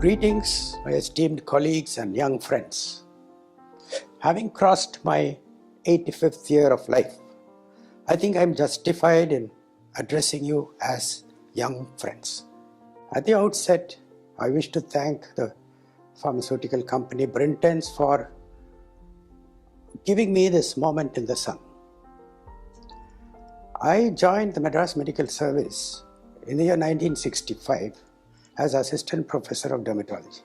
Greetings, my esteemed colleagues and young friends. Having crossed my 85th year of life, I think I'm justified in addressing you as young friends. At the outset, I wish to thank the pharmaceutical company Brinton for giving me this moment in the sun. I joined the Madras Medical Service in the year 1965 as Assistant Professor of Dermatology.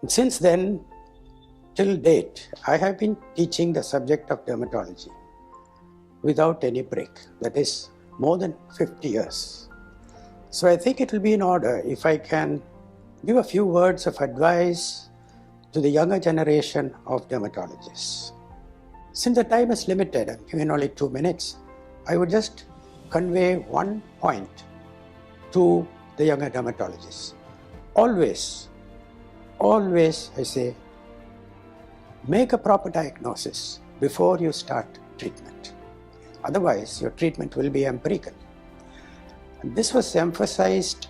And since then, till date, I have been teaching the subject of dermatology without any break. That is more than 50 years. So I think it will be in order if I can give a few words of advice to the younger generation of dermatologists. Since the time is limited, I'm given only 2 minutes, I would just convey one point to the younger dermatologists. Always, I say, make a proper diagnosis before you start treatment. Otherwise, your treatment will be empirical. And this was emphasized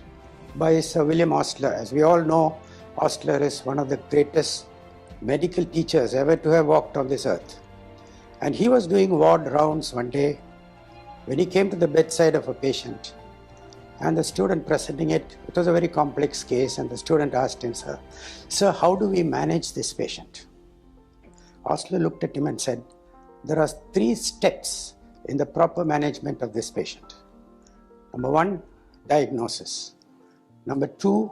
by Sir William Osler. As we all know, Osler is one of the greatest medical teachers ever to have walked on this earth. And he was doing ward rounds one day when he came to the bedside of a patient. And the student presenting it was a very complex case, and the student asked him, Sir, how do we manage this patient? Osler looked at him and said, there are 3 steps in the proper management of this patient. Number 1, diagnosis. Number 2,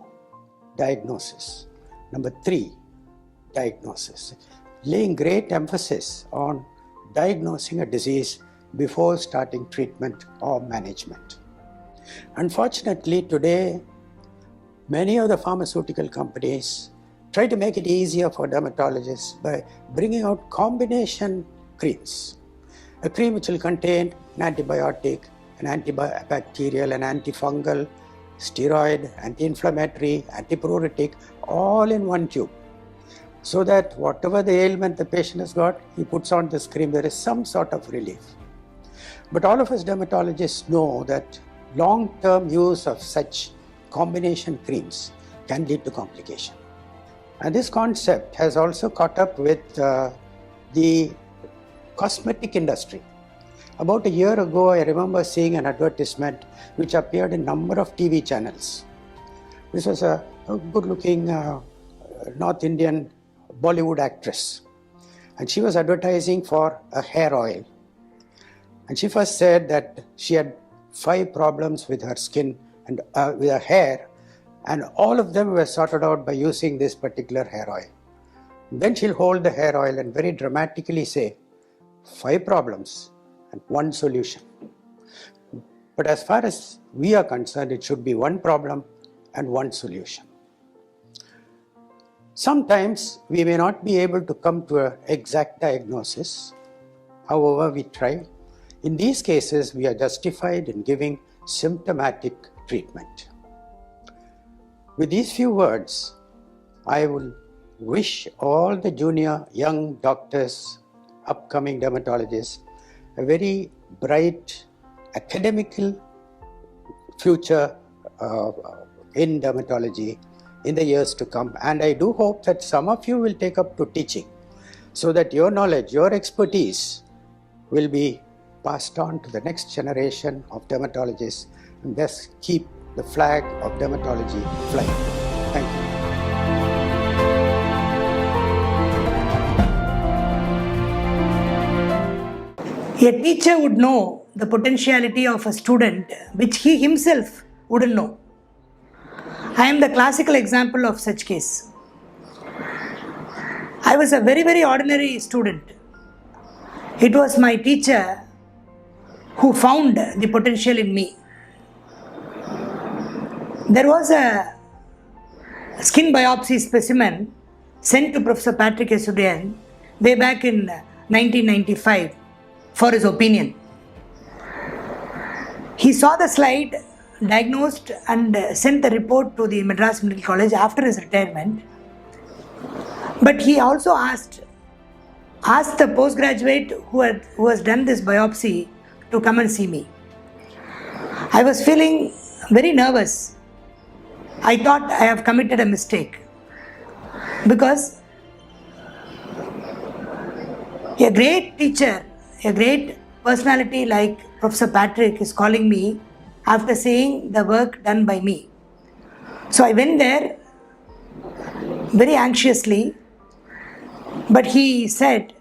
diagnosis. Number 3, diagnosis. Laying great emphasis on diagnosing a disease before starting treatment or management. Unfortunately, today, many of the pharmaceutical companies try to make it easier for dermatologists by bringing out combination creams. A cream which will contain an antibiotic, an antibacterial, an antifungal, steroid, anti-inflammatory, antipruritic, all in one tube. So that whatever the ailment the patient has got, he puts on this cream, there is some sort of relief. But all of us dermatologists know that long-term use of such combination creams can lead to complication. And this concept has also caught up with the cosmetic industry. About a year ago, I remember seeing an advertisement which appeared in a number of TV channels. This was a good-looking North Indian Bollywood actress. And she was advertising for a hair oil. And she first said that she had 5 problems with her skin and with her hair, and all of them were sorted out by using this particular hair oil. Then she'll hold the hair oil and very dramatically say, 5 problems and 1 solution. But as far as we are concerned, it should be 1 problem and 1 solution. Sometimes we may not be able to come to an exact diagnosis. However, we try. In these cases, we are justified in giving symptomatic treatment. With these few words, I will wish all the junior young doctors, upcoming dermatologists, a very bright academical future in dermatology in the years to come. And I do hope that some of you will take up to teaching so that your knowledge, your expertise will be passed on to the next generation of dermatologists, and thus keep the flag of dermatology flying. Thank you. A teacher would know the potentiality of a student which he himself wouldn't know. I am the classical example of such case. I was a very ordinary student. It was my teacher who found the potential in me. There was a skin biopsy specimen sent to Professor Patrick Yesudian way back in 1995 for his opinion. He saw the slide, diagnosed and sent the report to the Madras Medical College after his retirement. But he also asked the postgraduate who has done this biopsy to come and see me. I was feeling very nervous I thought I have committed a mistake, because a great teacher, a great personality like Professor Patrick is calling me after seeing the work done by me. So I went there very anxiously, but he said,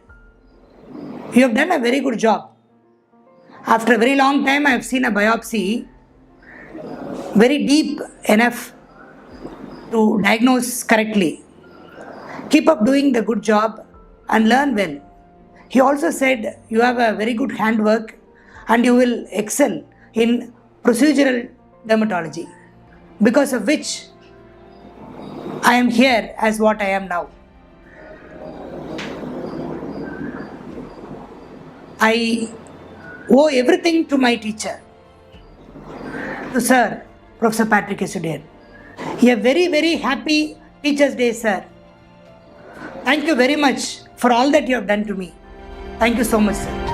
"You have done a very good job. After a very long time, I have seen a biopsy very deep enough to diagnose correctly. Keep up doing the good job and learn well." He also said, "You have a very good handwork and you will excel in procedural dermatology, because of which I am here as what I am now." I owe everything to my teacher, to Sir Professor Patrick Yesudian. A very, very happy Teachers' Day, sir. Thank you very much for all that you have done to me. Thank you so much, sir.